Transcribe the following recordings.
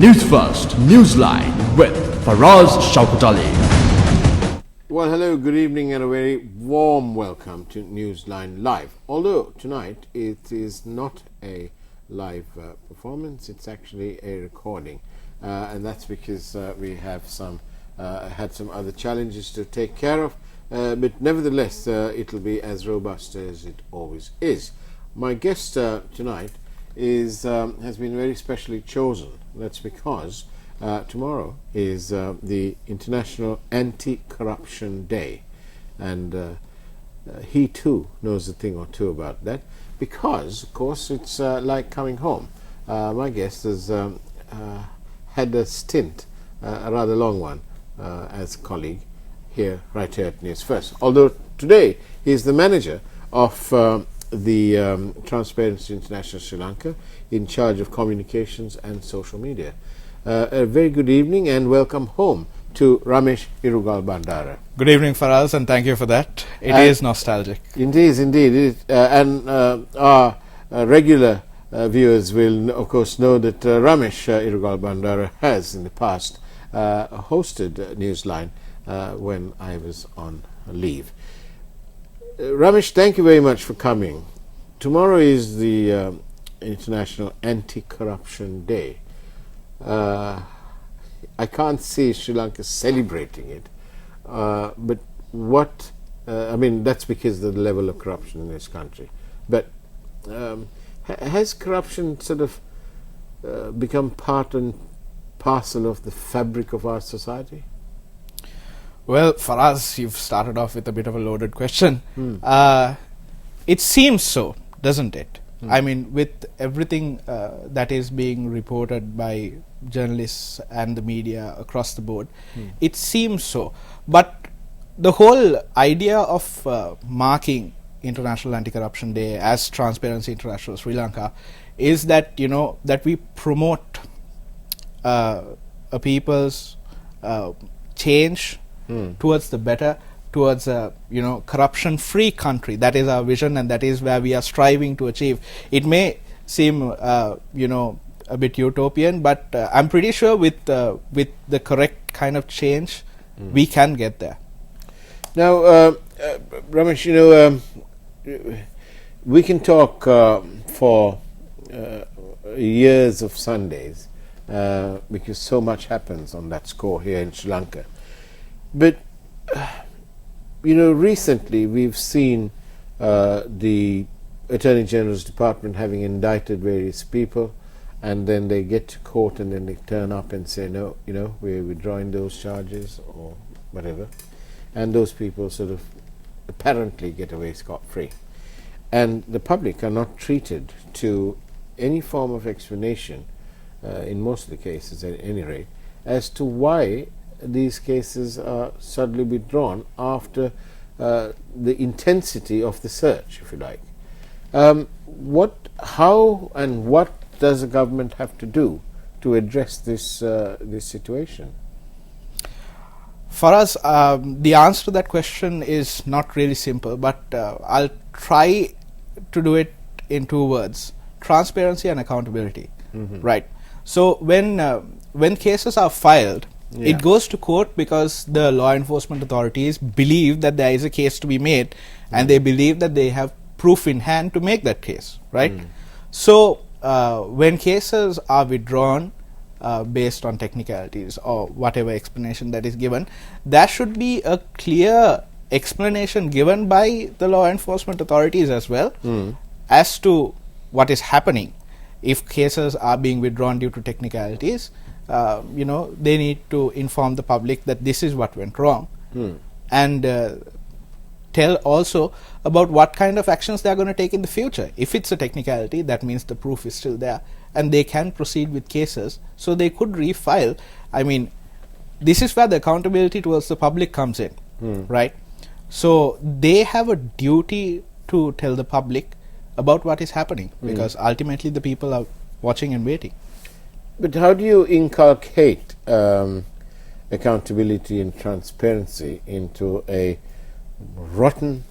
Newsfirst Newsline with Faraz Shaukat Ali. Well, hello, good evening, and a very warm welcome to Newsline Live. Although tonight it is not a live performance, it's actually a recording, and that's because we have had some other challenges to take care of. But nevertheless, it'll be as robust as it always is. My guest tonight has been very specially chosen. That's because tomorrow is the International Anti-Corruption Day, and he too knows a thing or two about that, because, of course, it's like coming home. My guest has had a stint, a rather long one, as a colleague here, right here at Newsfirst. Although today he is the manager of the Transparency International Sri Lanka, in charge of communications and social media. A very good evening and welcome home to Ramesh Irugalbandara. Good evening, Faraz, and thank you for that. It is nostalgic. Indeed. And our regular viewers will, of course, know that Ramesh Irugalbandara has in the past hosted Newsline when I was on leave. Ramesh, thank you very much for coming. Tomorrow is the International Anti-Corruption Day. I can't see Sri Lanka celebrating it, but what, I mean, that's because of the level of corruption in this country. But has corruption sort of become part and parcel of the fabric of our society? Well, Faraz, you've started off with a bit of a loaded question. It seems so, doesn't it? I mean, with everything that is being reported by journalists and the media across the board, it seems so. But the whole idea of marking International Anti-Corruption Day as Transparency International Sri Lanka is that, you know, that we promote a people's change towards the better, towards a corruption-free country. That is our vision, and that is where we are striving to achieve. It may seem a bit utopian, but I'm pretty sure with the correct kind of change, we can get there. Now, Ramesh, we can talk for years of Sundays because so much happens on that score here in Sri Lanka. But recently we've seen the Attorney General's Department having indicted various people, and then they get to court and then they turn up and say, no, we're withdrawing those charges or whatever. And those people sort of apparently get away scot-free. And the public are not treated to any form of explanation, in most of the cases at any rate, as to why these cases are suddenly withdrawn after the intensity of the search, if you like. How and what does the government have to do to address this situation? For us, the answer to that question is not really simple, but I'll try to do it in two words: transparency and accountability. Right. So when cases are filed, it goes to court because the law enforcement authorities believe that there is a case to be made, and they believe that they have proof in hand to make that case, right? So when cases are withdrawn based on technicalities or whatever explanation that is given, there should be a clear explanation given by the law enforcement authorities as well as to what is happening. If cases are being withdrawn due to technicalities, they need to inform the public that this is what went wrong, and tell also about what kind of actions they are going to take in the future. If it's a technicality, that means the proof is still there and they can proceed with cases, so they could refile. I mean, this is where the accountability towards the public comes in, right? So they have a duty to tell the public about what is happening, because ultimately the people are watching and waiting. But how do you inculcate accountability and transparency into a rotten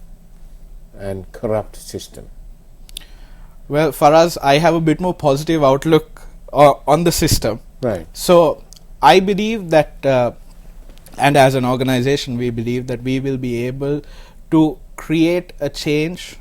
and corrupt system? Well, for us, I have a bit more positive outlook on the system, Right. So I believe that, and as an organization, we believe that we will be able to create a change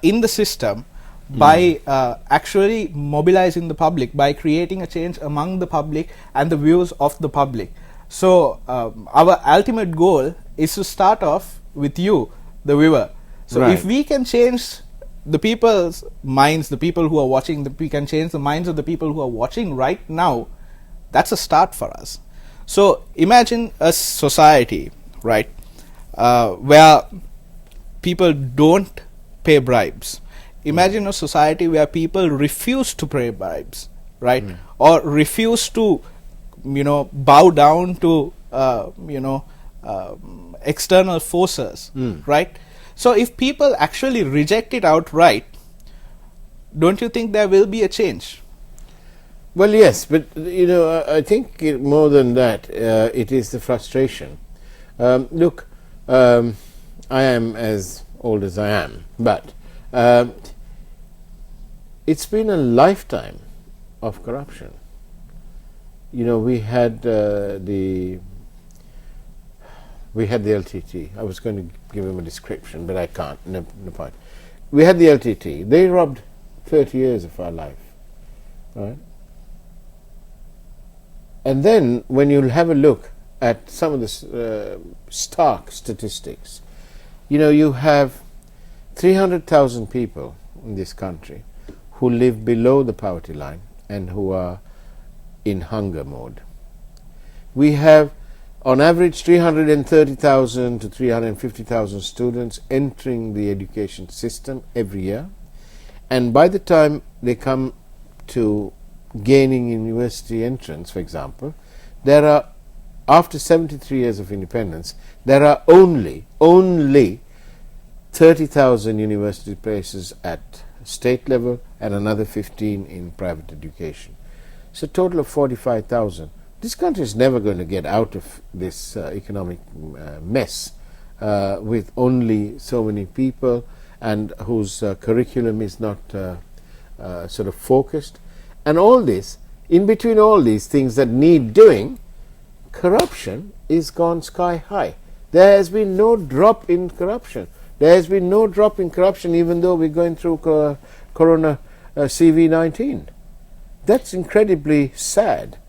in the system by actually mobilizing the public, by creating a change among the public and the views of the public. So our ultimate goal is to start off with you, the viewer. So Right. if we can change the people's minds, the people who are watching, we can change the minds of the people who are watching right now, that's a start for us. So imagine a society, right, where people don't pay bribes. Imagine a society where people refuse to pay bribes, right, or refuse to, bow down to, external forces, right? So if people actually reject it outright, don't you think there will be a change? Well, yes, but I think more than that, it is the frustration. Look, I am as old as I am, but it's been a lifetime of corruption. We had the LTT. I was going to give him a description, but I can't. No point. We had the LTT. They robbed 30 years of our life, right? And then when you have a look at some of the stark statistics, you have 300,000 people in this country who live below the poverty line and who are in hunger mode. We have on average 330,000 to 350,000 students entering the education system every year, and by the time they come to gaining university entrance, for example, there are, after 73 years of independence, there are only 30,000 university places at state level and another 15 in private education. So a total of 45,000. This country is never going to get out of this economic mess with only so many people and whose curriculum is not sort of focused. And all this, in between all these things that need doing, corruption is gone sky high. There has been no drop in corruption. There has been no drop in corruption even though we're going through Corona CV-19. That's incredibly sad.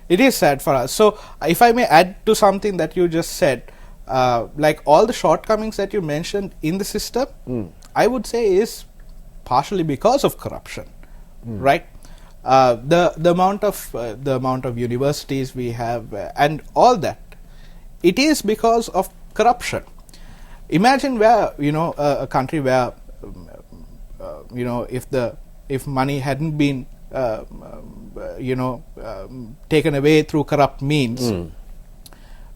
It is sad for us. So if I may add to something that you just said, like all the shortcomings that you mentioned in the system, I would say is partially because of corruption, right? The amount of universities we have and all that, it is because of corruption. Imagine where a country where if money hadn't been taken away through corrupt means,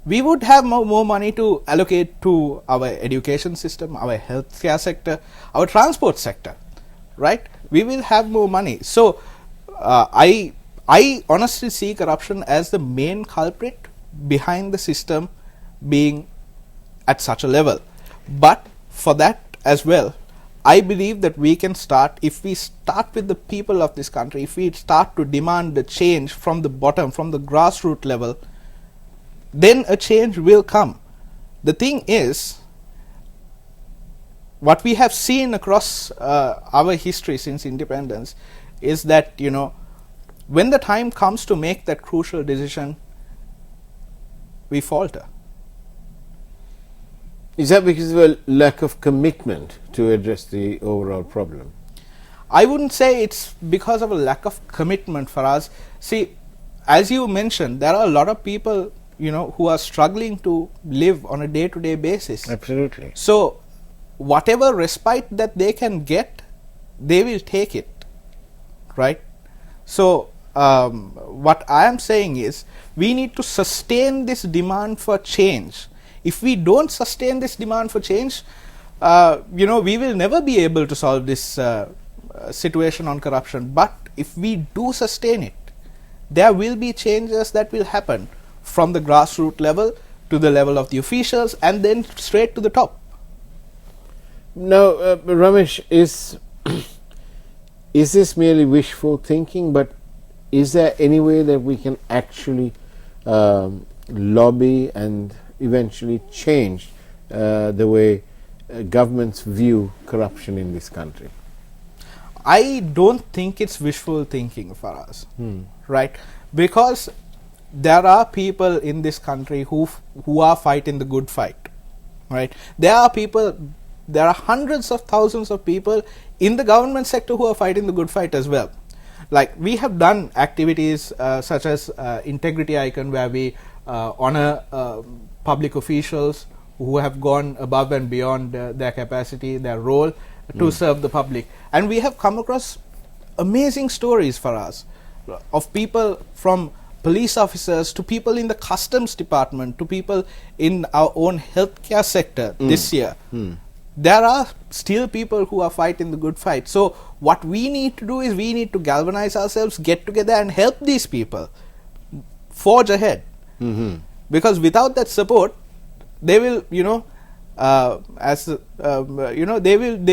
we would have more money to allocate to our education system, our healthcare sector, our transport sector, right? We will have more money. So I honestly see corruption as the main culprit behind the system being at such a level. But for that as well, I believe that we can start, if we start with the people of this country, if we start to demand the change from the bottom, from the grassroots level, then a change will come. The thing is, what we have seen across our history since independence is that, when the time comes to make that crucial decision, we falter. Is that because of a lack of commitment to address the overall problem? I wouldn't say it's because of a lack of commitment for us. See, as you mentioned, there are a lot of people, who are struggling to live on a day-to-day basis. Absolutely. So, whatever respite that they can get, they will take it, right? So, what I am saying is, we need to sustain this demand for change. If we don't sustain this demand for change, we will never be able to solve this situation on corruption. But if we do sustain it, there will be changes that will happen from the grassroots level to the level of the officials and then straight to the top. Now, Ramesh, is this merely wishful thinking? But Is there any way that we can actually lobby and eventually change the way governments view corruption in this country? I don't think it's wishful thinking for us, right? Because there are people in this country who are fighting the good fight, right? There are hundreds of thousands of people in the government sector who are fighting the good fight as well. Like, we have done activities such as Integrity Icon, where we honor public officials who have gone above and beyond their capacity, their role to serve the public. And we have come across amazing stories for us of people, from police officers to people in the customs department to people in our own healthcare sector this year. There are still people who are fighting the good fight. So what we need to do is we need to galvanize ourselves, get together and help these people forge ahead. Because without that support, they will, they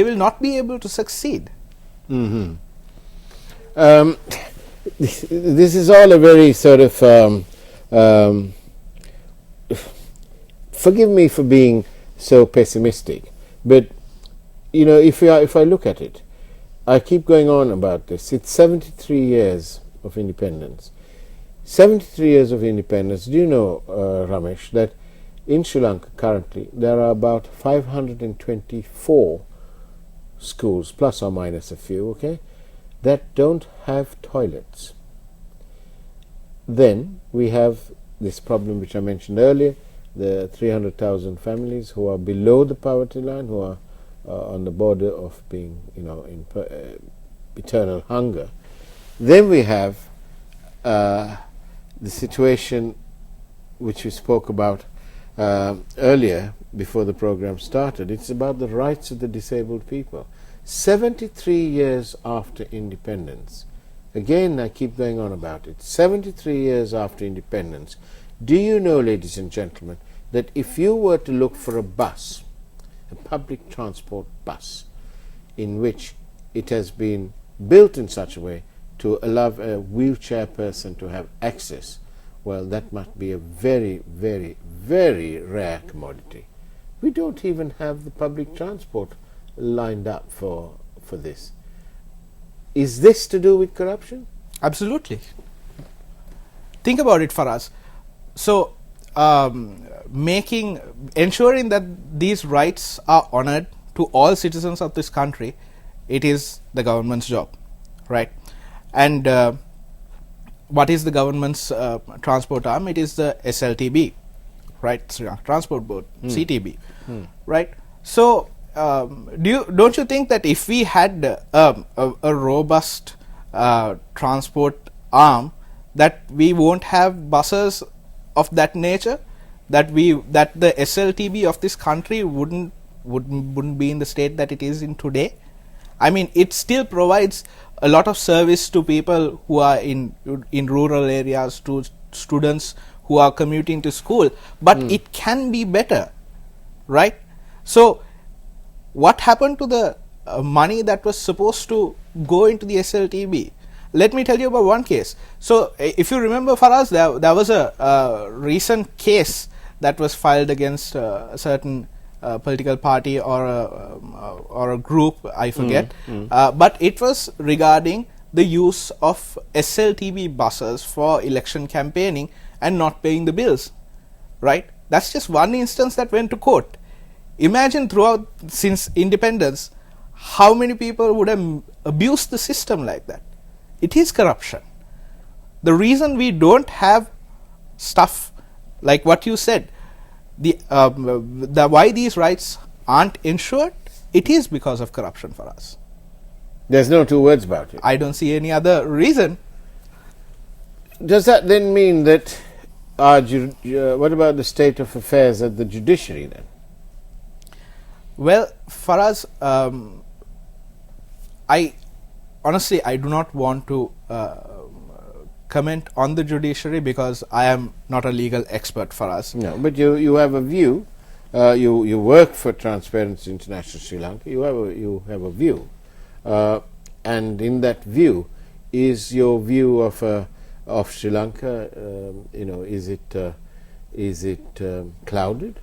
will not be able to succeed. This is all a very sort of forgive me for being so pessimistic, but if I look at it, I keep going on about this. It's 73 years of independence. 73 years of independence. Do you know, Ramesh, that in Sri Lanka currently there are about 524 schools, plus or minus a few, okay, that don't have toilets. Then we have this problem which I mentioned earlier, the 300,000 families who are below the poverty line, who are on the border of being, in eternal hunger. Then we have the situation which we spoke about earlier before the program started. It's about the rights of the disabled people. 73 years after independence, again I keep going on about it, 73 years after independence, do you know, ladies and gentlemen, that if you were to look for a bus, a public transport bus, in which it has been built in such a way to allow a wheelchair person to have access, well, that must be a very, very, very rare commodity. We don't even have the public transport lined up for this. Is this to do with corruption? Absolutely. Think about it for us. So, ensuring that these rights are honored to all citizens of this country, it is the government's job, right? And what is the government's transport arm? It is the SLTB, right? Transport Board, CTB, right? So, don't you think that if we had a robust transport arm, that we won't have buses of that nature, that the SLTB of this country wouldn't be in the state that it is in today? I mean, it still provides a lot of service to people who are in rural areas, to students who are commuting to school, but it can be better, right? So what happened to the money that was supposed to go into the SLTB? Let me tell you about one case. So if you remember, Faraz, there was a recent case that was filed against a certain political party or a group, I forget, but it was regarding the use of SLTB buses for election campaigning and not paying the bills, right? That's just one instance that went to court. Imagine since independence, how many people would have abused the system like that? It is corruption. The reason we don't have stuff like what you said, why these rights aren't ensured, it is because of corruption for us. There's no two words about it. I don't see any other reason. Does that then mean that what about the state of affairs at the judiciary then? Well, for us, I do not want to comment on the judiciary because I am not a legal expert for us. No, but you have a view. You work for Transparency International Sri Lanka. You have a view, and in that view is your view of of Sri Lanka? Is it clouded?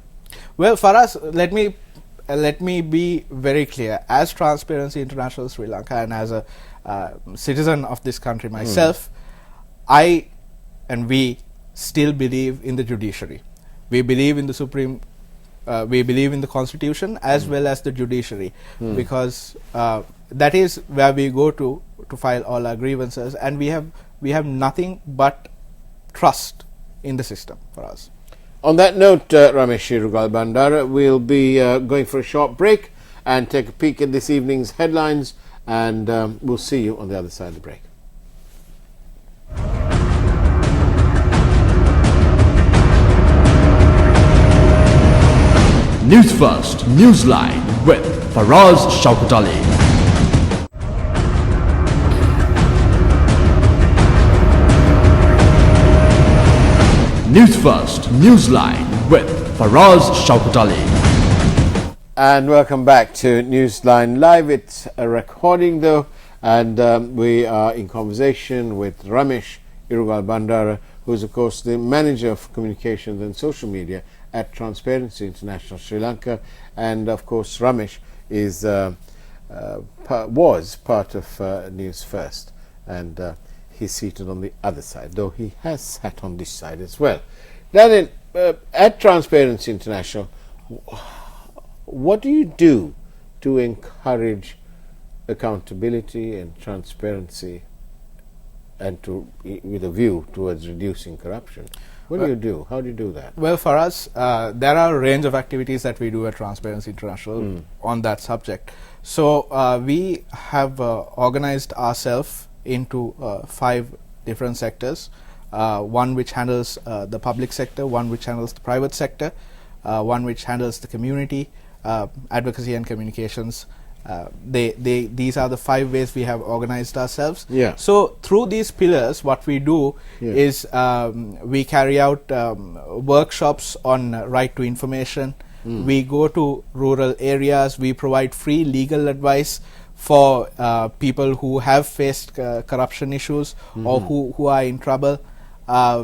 Well, for us, let me be very clear. As Transparency International Sri Lanka and as a citizen of this country myself, I and we still believe in the judiciary. We believe in the Supreme. We believe in the Constitution as well as the judiciary, because that is where we go to file all our grievances, and we have nothing but trust in the system for us. On that note, Ramesh Irugalbandara, we'll be going for a short break and take a peek at this evening's headlines, and we'll see you on the other side of the break. Newsfirst Newsline with Faraz Shaukat Ali. Newsfirst Newsline with Faraz Shaukat Ali. And welcome back to Newsline Live. It's a recording though, and we are in conversation with Ramesh Irugalbandara, who is of course the manager of communications and social media at Transparency International Sri Lanka, and of course Ramesh is was part of News First, and he's seated on the other side, though he has sat on this side as well. Then at Transparency International, what do you do to encourage accountability and transparency, and with a view towards reducing corruption? What do you do? How do you do that? Well, for us, there are a range of activities that we do at Transparency International on that subject. So we have organized ourselves into 5 different sectors. One which handles the public sector, one which handles the private sector, one which handles the community, advocacy and communications. These are the 5 ways we have organized ourselves. Yeah. So through these pillars, what we do is we carry out workshops on right to information. We go to rural areas. We provide free legal advice for people who have faced corruption issues or who are in trouble.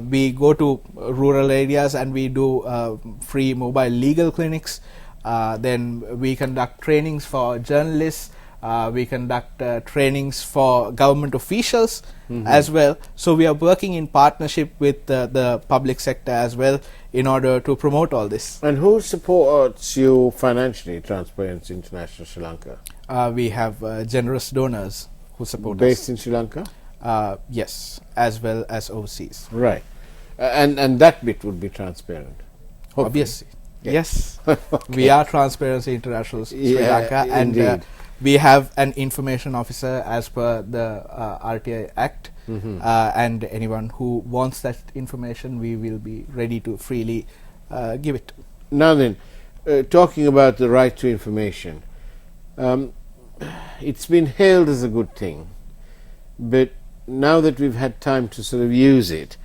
We go to rural areas and we do free mobile legal clinics. Then we conduct trainings for journalists. We conduct trainings for government officials as well. So we are working in partnership with the public sector as well in order to promote all this. And who supports you financially, Transparency International Sri Lanka? We have generous donors who support Based in Sri Lanka? us. Yes, as well as overseas. Right. And that bit would be transparent. Hopefully. Obviously. Yes. Okay. We are Transparency International Sri Lanka, and we have an information officer as per the Rti Act, and anyone who wants that information, we will be ready to freely give it. Now then, talking about the right to information, it's been hailed as a good thing, but now that we've had time to sort of use it,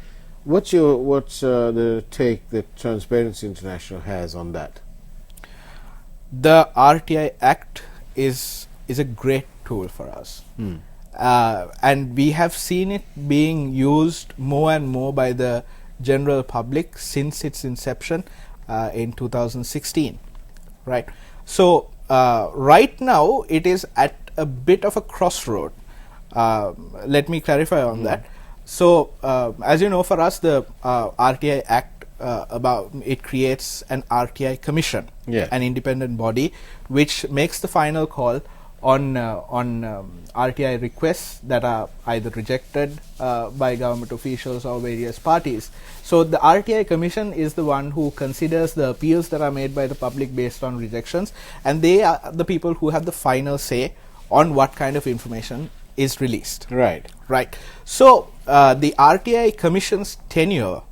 what's the take that Transparency International has on that? The Rti Act is a great tool for us, and we have seen it being used more and more by the general public since its inception in 2016, right? So right now it is at a bit of a crossroad. Let me clarify on that. So as you know, for us, the Rti Act it creates an Rti Commission, an independent body which makes the final call on RTI requests that are either rejected by government officials or various parties. So the Rti Commission is the one who considers the appeals that are made by the public based on rejections, and they are the people who have the final say on what kind of information is released. Right. So the Rti Commission's tenure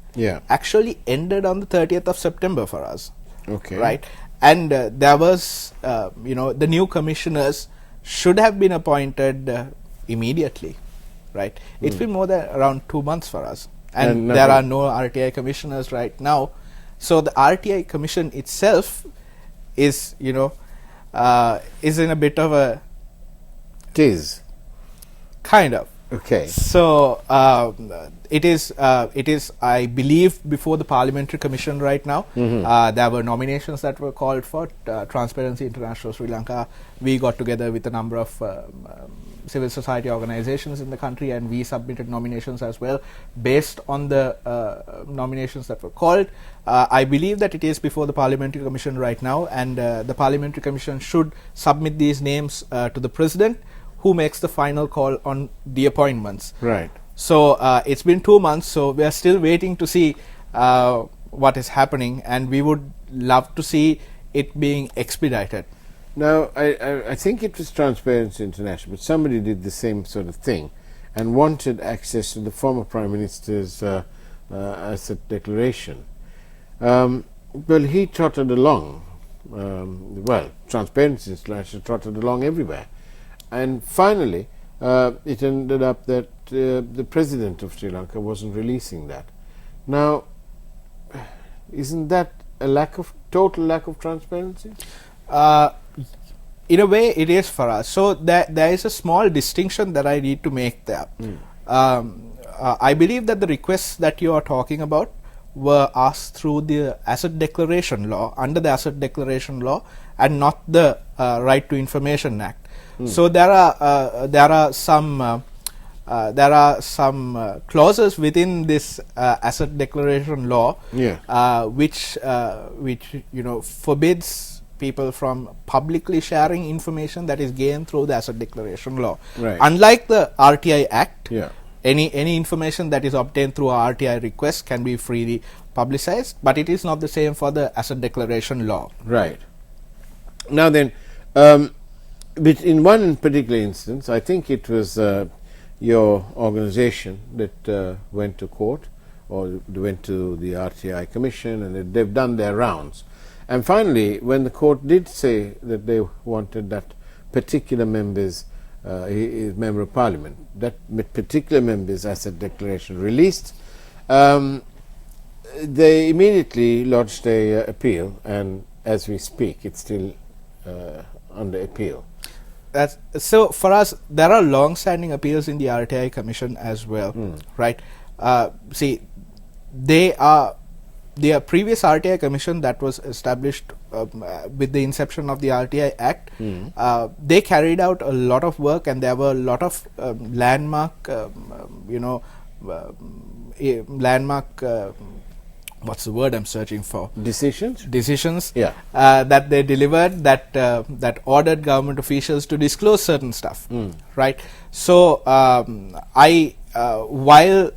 actually ended on the 30th of September for us. Okay. Right. And there was, the new commissioners should have been appointed immediately. Right. It's been more than around 2 months for us, and there are no Rti commissioners right now. So the Rti Commission itself is, is in a bit of a Tis. kind of. Okay. So it is, I believe, before the Parliamentary Commission right now. There were nominations that were called for. Transparency International Sri Lanka, we got together with a number of civil society organizations in the country, and we submitted nominations as well based on the nominations that were called. I believe that it is before the Parliamentary Commission right now, and the Parliamentary Commission should submit these names to the President, who makes the final call on the appointments. Right. So it's been 2 months, so we are still waiting to see what is happening, and we would love to see it being expedited. Now, I think it was Transparency International, but somebody did the same sort of thing and wanted access to the former Prime Minister's asset declaration. Well, he trotted along. Transparency International trotted along everywhere. And finally, it ended up that the President of Sri Lanka wasn't releasing that. Now, isn't that a total lack of transparency? In a way, it is for us. So there is a small distinction that I need to make there. I believe that the requests that you are talking about were asked through the Asset Declaration Law, under the Asset Declaration Law, and not the Right to Information Act. So there are some clauses within this Asset Declaration Law, which forbids people from publicly sharing information that is gained through the Asset Declaration Law. Right. Unlike the Rti Act, Yeah. any information that is obtained through a RTI request can be freely publicized, but it is not the same for the Asset Declaration Law. Right. Now then, but in one particular instance, I think it was your organization that went to court, or went to the RTI Commission, and they've done their rounds. And finally, when the court did say that they wanted that particular member's member of Parliament, that particular member's asset declaration released, they immediately lodged a appeal, and as we speak, it's still under appeal. So for us, there are long-standing appeals in the RTI Commission as well, right? See, the previous RTI Commission that was established with the inception of the Rti Act, they carried out a lot of work, and there were a lot of landmark, what's the word I'm searching for? Decisions. Yeah. That they delivered that ordered government officials to disclose certain stuff, right? So while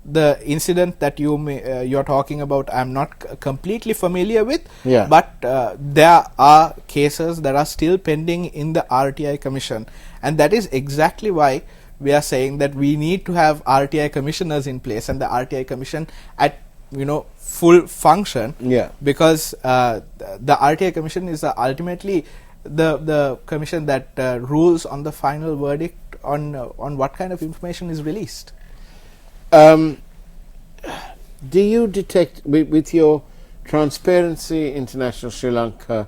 the incident that you're talking about, I'm not completely familiar with, but there are cases that are still pending in the RTI Commission, and that is exactly why we are saying that we need to have RTI commissioners in place, and the RTI Commission at full function, because the RTI Commission is ultimately the commission that rules on the final verdict on what kind of information is released. Do you detect, with your Transparency International Sri Lanka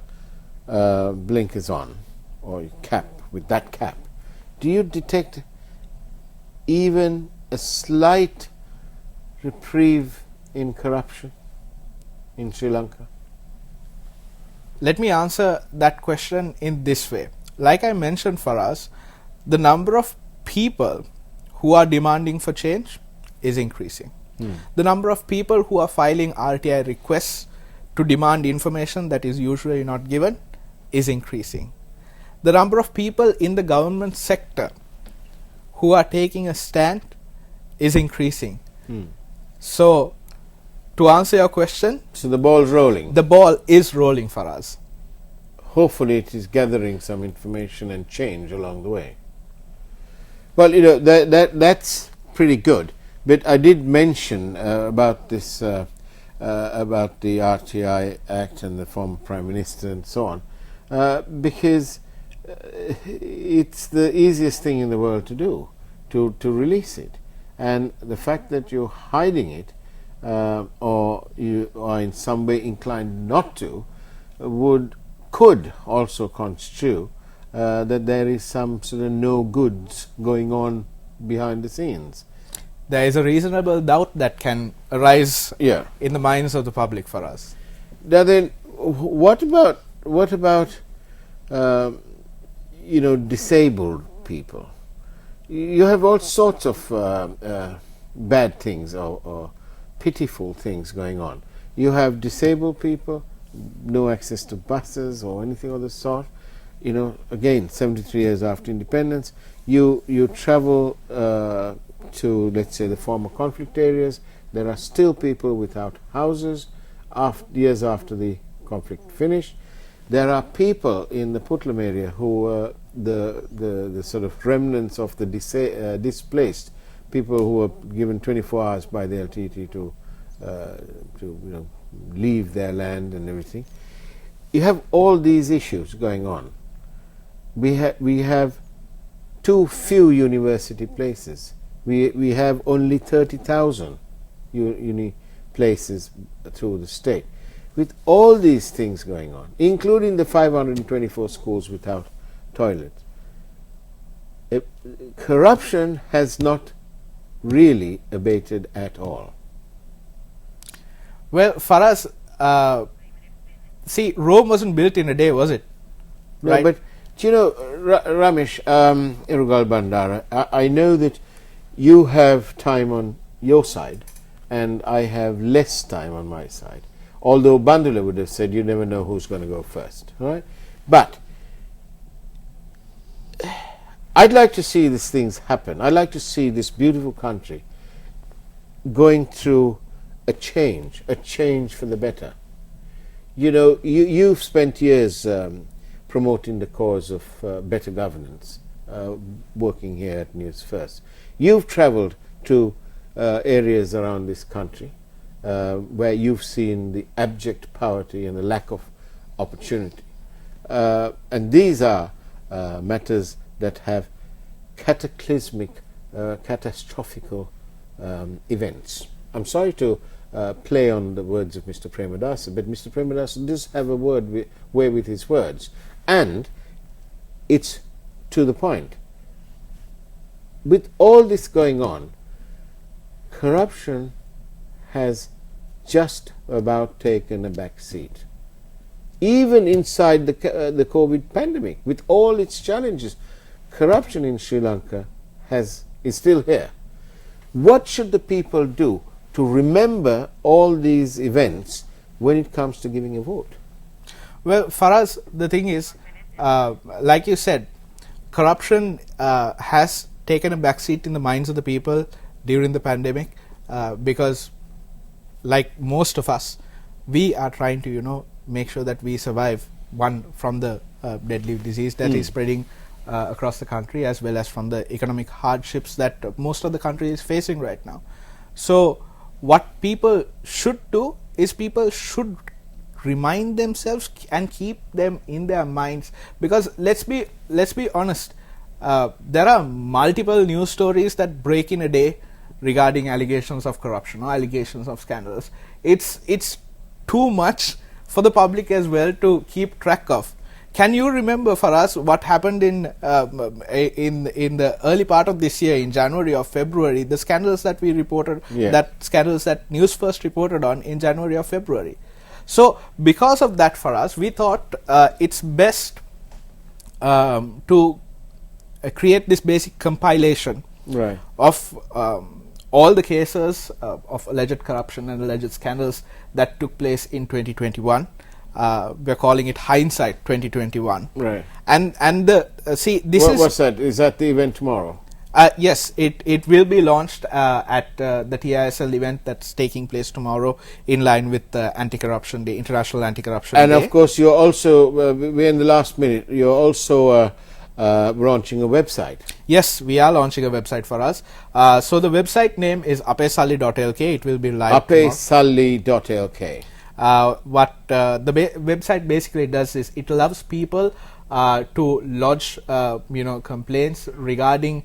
blinkers on, or cap, with that cap, do you detect even a slight reprieve in corruption in Sri Lanka? Let me answer that question in this way. Like I mentioned, for us, the number of people who are demanding for change is increasing. The number of people who are filing RTI requests to demand information that is usually not given is increasing. The number of people in the government sector who are taking a stand is increasing. So, to answer your question, so the ball's rolling. The ball is rolling for us. Hopefully it is gathering some information and change along the way. Well, that's pretty good. But I did mention about this, about the Rti Act and the former Prime Minister and so on, because it's the easiest thing in the world to do, to release it. And the fact that you're hiding it, or you are in some way inclined not to, could also construe that there is some sort of no goods going on behind the scenes. There is a reasonable doubt that can arise Yeah. in the minds of the public for us. Now then, what about disabled people? You have all sorts of bad things or pitiful things going on. You have disabled people, no access to buses or anything of the sort. Again, 73 years after independence, you travel to, let's say, the former conflict areas. There are still people without houses years after the conflict finished. There are people in the Puntland area who were the sort of remnants of the displaced people who were given 24 hours by the LTT to leave their land and everything. You have all these issues going on. We have too few university places. We have only 30,000 uni places through the state. With all these things going on, including the 524 schools without toilets, corruption has not really abated at all. Well, for us, see, Rome wasn't built in a day, was it? No, Right. but Ramesh Irugalbandara, I know that you have time on your side and I have less time on my side. Although Bandula would have said you never know who's going to go first, right? But I'd like to see these things happen. I'd like to see this beautiful country going through a change for the better. You've spent years promoting the cause of better governance, working here at Newsfirst. You've traveled to areas around this country where you've seen the abject poverty and the lack of opportunity. And these are matters that have cataclysmic, catastrophical events. I'm sorry to play on the words of Mr. Premadasa, but Mr. Premadasa does have a way with his words, and it's to the point. With all this going on, corruption has just about taken a back seat. Even inside the COVID pandemic, with all its challenges, corruption in Sri Lanka is still here. What should the people do to remember all these events when it comes to giving a vote? Well, for us, the thing is, like you said, corruption has taken a backseat in the minds of the people during the pandemic because, like most of us, we are trying to, make sure that we survive, one, from the deadly disease that is spreading across the country, as well as from the economic hardships that most of the country is facing right now. So what people should do is people should remind themselves and keep them in their minds, because let's be honest, there are multiple news stories that break in a day regarding allegations of corruption or allegations of scandals. It's too much for the public as well to keep track of. Can you remember for us what happened in the early part of this year, in January or February, the scandals that we reported, that scandals that Newsfirst reported on in January or February? So because of that, for us, we thought it's best to create this basic compilation of all the cases of alleged corruption and alleged scandals that took place in 2021. We're calling it Hindsight 2021. Right. And see, what's that? Is that the event tomorrow? Yes, it will be launched at the TISL event that's taking place tomorrow, in line with the Anti-Corruption Day, International Anti-Corruption Day. And of course, you're also, we're in the last minute, you're also launching a website. Yes, we are launching a website for us. So the website name is apesalli.lk. It will be live apesalli.lk. What the website basically does is it allows people to lodge complaints regarding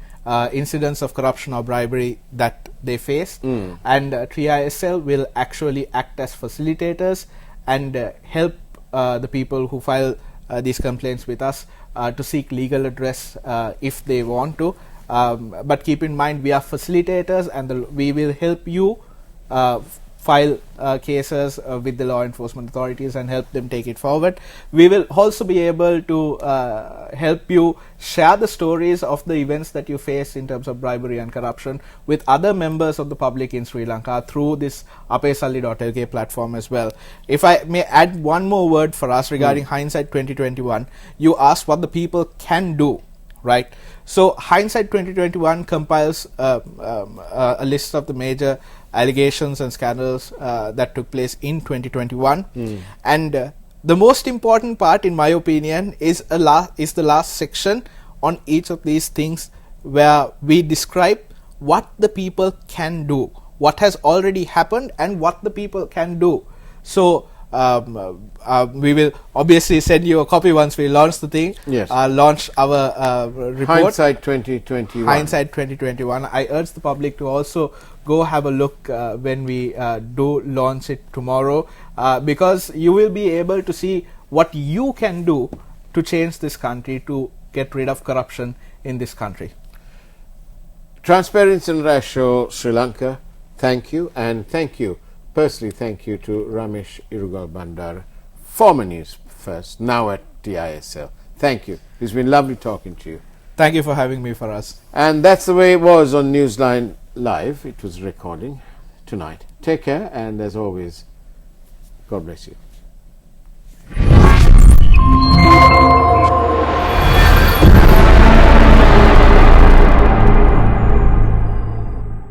incidents of corruption or bribery that they faced, and TISL will actually act as facilitators and help the people who file these complaints with us to seek legal redress if they want to, But keep in mind, we are facilitators, and we will help you file cases with the law enforcement authorities and help them take it forward. We will also be able to help you share the stories of the events that you face in terms of bribery and corruption with other members of the public in Sri Lanka through this Untitled.lk platform as well. If I may add one more word for us regarding Hindsight 2021, you asked what the people can do, right? So Hindsight 2021 compiles a list of the major allegations and scandals that took place in 2021, and the most important part, in my opinion, is the last section on each of these things, where we describe what the people can do, what has already happened, and what the people can do. So we will obviously send you a copy once we launch the thing. Yes. Launch our report. Hindsight 2021. Hindsight 2021. I urge the public to also go have a look when we do launch it tomorrow, because you will be able to see what you can do to change this country, to get rid of corruption in this country. Transparency International Sri Lanka, thank you, and thank you. Personally, thank you to Ramesh Irugalbandara, former Newsfirst, now at TISL. Thank you. It's been lovely talking to you. Thank you for having me, Faraz. And that's the way it was on Newsline Live. It was recording tonight. Take care, and as always, God bless you.